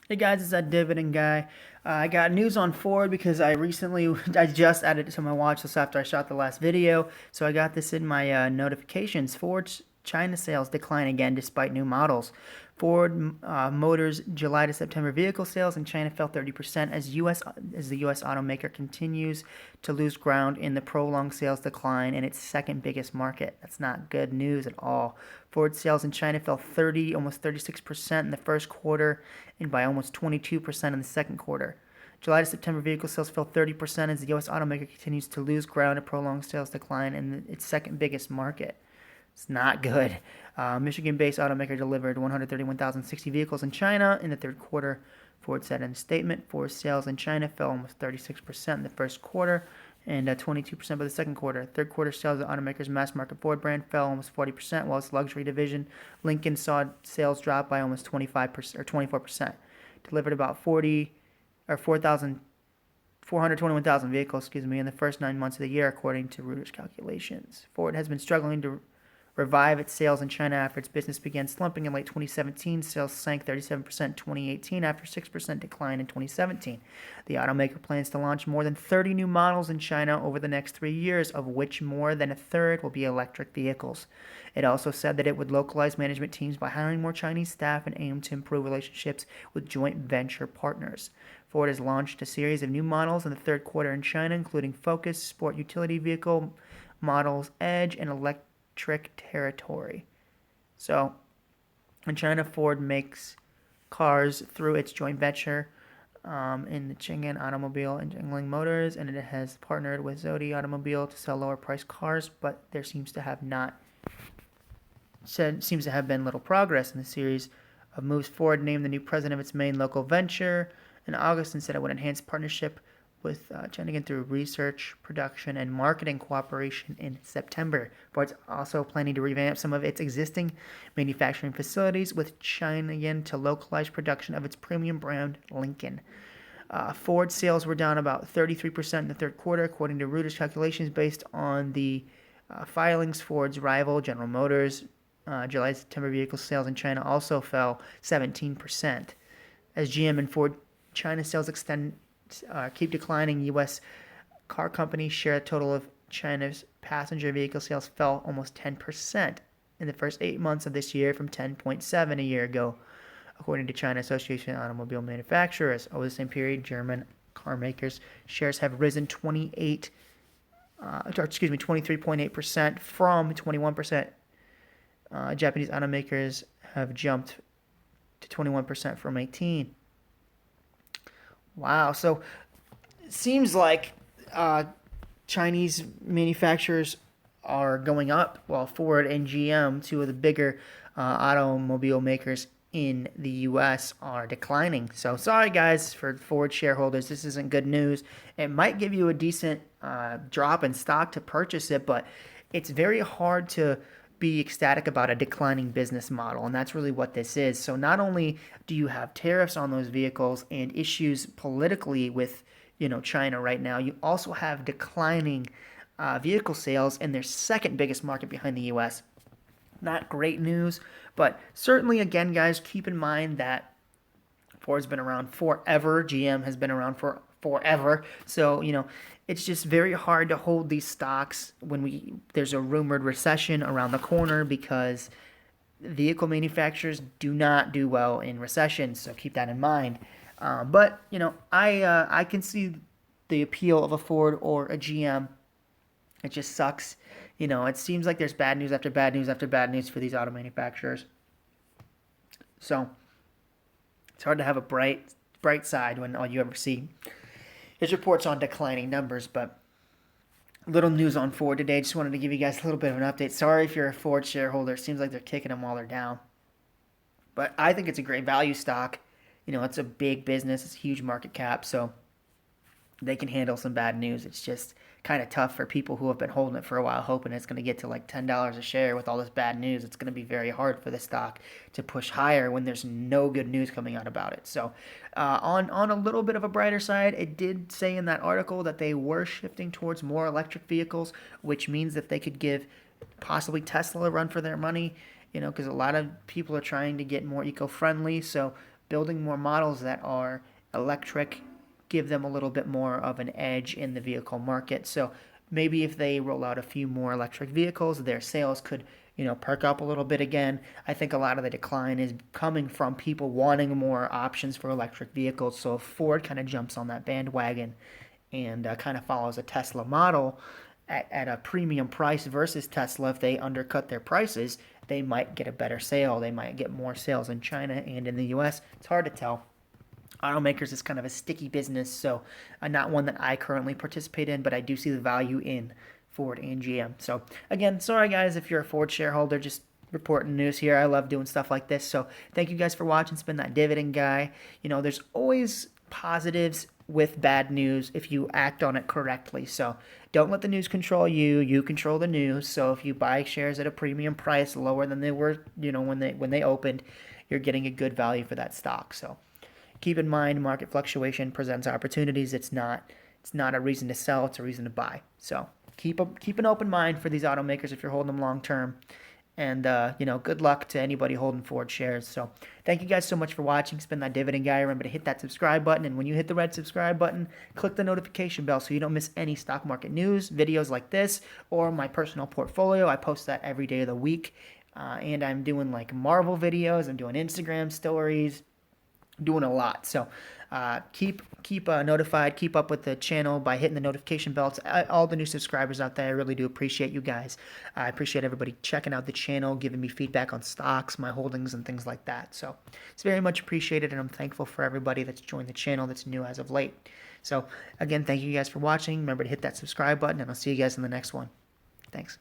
Hey guys, it's that Dividend guy. I got news on Ford because I just added it to my watch list after I shot the last video. So I got this in my notifications. Ford's China sales decline again despite new models. Ford Motors July to September vehicle sales in China fell 30% as the U.S. automaker continues to lose ground in the prolonged sales decline in its second biggest market. That's not good news at all. Ford sales in China fell almost 36% in the first quarter and by almost 22% in the second quarter. July to September vehicle sales fell 30% as the U.S. automaker continues to lose ground and prolonged sales decline in its second biggest market. It's not good. Michigan-based automaker delivered 131,060 vehicles in China in the third quarter. Ford said in a statement, Ford sales in China fell almost 36% in the first quarter and 22% by the second quarter. Third quarter sales of the automaker's mass market Ford brand fell almost 40%, while its luxury division, Lincoln, saw sales drop by almost 25% or 24%. Delivered about 421,000 vehicles, in the first 9 months of the year, according to Reuters calculations. Ford has been struggling to revive its sales in China after its business began slumping in late 2017. Sales sank 37% in 2018 after a 6% decline in 2017. The automaker plans to launch more than 30 new models in China over the next 3 years, of which more than a third will be electric vehicles. It also said that it would localize management teams by hiring more Chinese staff and aim to improve relationships with joint venture partners. Ford has launched a series of new models in the third quarter in China, including Focus, sport utility vehicle models, Edge, and electric territory. So, in China, Ford makes cars through its joint venture in the Chang'an Automobile and Jiangling Motors, and it has partnered with Zodi Automobile to sell lower-priced cars. But there seems to have been little progress in the series of moves. Ford named the new president of its main local venture in August and said it would enhance partnership with China through research, production, and marketing cooperation in September. Ford's also planning to revamp some of its existing manufacturing facilities with China to localize production of its premium brand Lincoln. Ford sales were down about 33% in the third quarter, according to Reuters calculations based on the filings. Ford's rival, General Motors, July-September vehicle sales in China also fell 17%. As GM and Ford China sales keep declining, U.S. car companies share a total of China's passenger vehicle sales fell almost 10% in the first 8 months of this year from 10.7 a year ago, according to China Association of Automobile Manufacturers. Over the same period, German car makers' shares have risen 23.8% from 21%. Japanese automakers have jumped to 21% from 18. Wow. So it seems like Chinese manufacturers are going up while Ford and GM, two of the bigger automobile makers in the U.S., are declining. So sorry, guys, for Ford shareholders. This isn't good news. It might give you a decent drop in stock to purchase it, but it's very hard to be ecstatic about a declining business model, and that's really what this is. So not only do you have tariffs on those vehicles and issues politically with China right now, you also have declining vehicle sales in their second biggest market behind the U.S. Not great news, but certainly, again, guys, keep in mind that Ford's been around forever. GM has been around for forever. So, it's just very hard to hold these stocks when there's a rumored recession around the corner, because vehicle manufacturers do not do well in recessions. So keep that in mind. But I can see the appeal of a Ford or a GM. It just sucks. It seems like there's bad news after bad news after bad news for these auto manufacturers. So it's hard to have a bright side when all you ever see is reports on declining numbers. But little news on Ford today. Just wanted to give you guys a little bit of an update. Sorry if you're a Ford shareholder. It seems like they're kicking them while they're down. But I think it's a great value stock. It's a big business. It's a huge market cap. So they can handle some bad news. It's just kind of tough for people who have been holding it for a while, hoping it's going to get to like $10 a share with all this bad news. It's going to be very hard for the stock to push higher when there's no good news coming out about it. So on a little bit of a brighter side, it did say in that article that they were shifting towards more electric vehicles, which means that they could give possibly Tesla a run for their money, because a lot of people are trying to get more eco-friendly. So building more models that are electric, give them a little bit more of an edge in the vehicle market. So maybe if they roll out a few more electric vehicles, their sales could, perk up a little bit again. I think a lot of the decline is coming from people wanting more options for electric vehicles. So if Ford kind of jumps on that bandwagon and kind of follows a Tesla model at a premium price versus Tesla, if they undercut their prices, they might get a better sale. They might get more sales in China and in the US. It's hard to tell. Automakers is kind of a sticky business, so not one that I currently participate in, but I do see the value in Ford and GM. So again, sorry guys if you're a Ford shareholder, just reporting news here. I love doing stuff like this. So thank you guys for watching. It's been that Dividend guy. There's always positives with bad news if you act on it correctly. So don't let the news control you. You control the news. So if you buy shares at a premium price, lower than they were, when they opened, you're getting a good value for that stock. So keep in mind, market fluctuation presents opportunities. It's not a reason to sell. It's a reason to buy. So keep an open mind for these automakers if you're holding them long term. And, good luck to anybody holding Ford shares. So thank you guys so much for watching. It's been that Dividend guy. Remember to hit that subscribe button. And when you hit the red subscribe button, click the notification bell so you don't miss any stock market news, videos like this, or my personal portfolio. I post that every day of the week. And I'm doing like Marvel videos. I'm doing Instagram stories. Doing a lot. So keep notified, keep up with the channel by hitting the notification bell. To all the new subscribers out there, I really do appreciate you guys. I appreciate everybody checking out the channel, giving me feedback on stocks, my holdings, and things like that. So it's very much appreciated, and I'm thankful for everybody that's joined the channel that's new as of late. So again, thank you guys for watching. Remember to hit that subscribe button, and I'll see you guys in the next one. Thanks.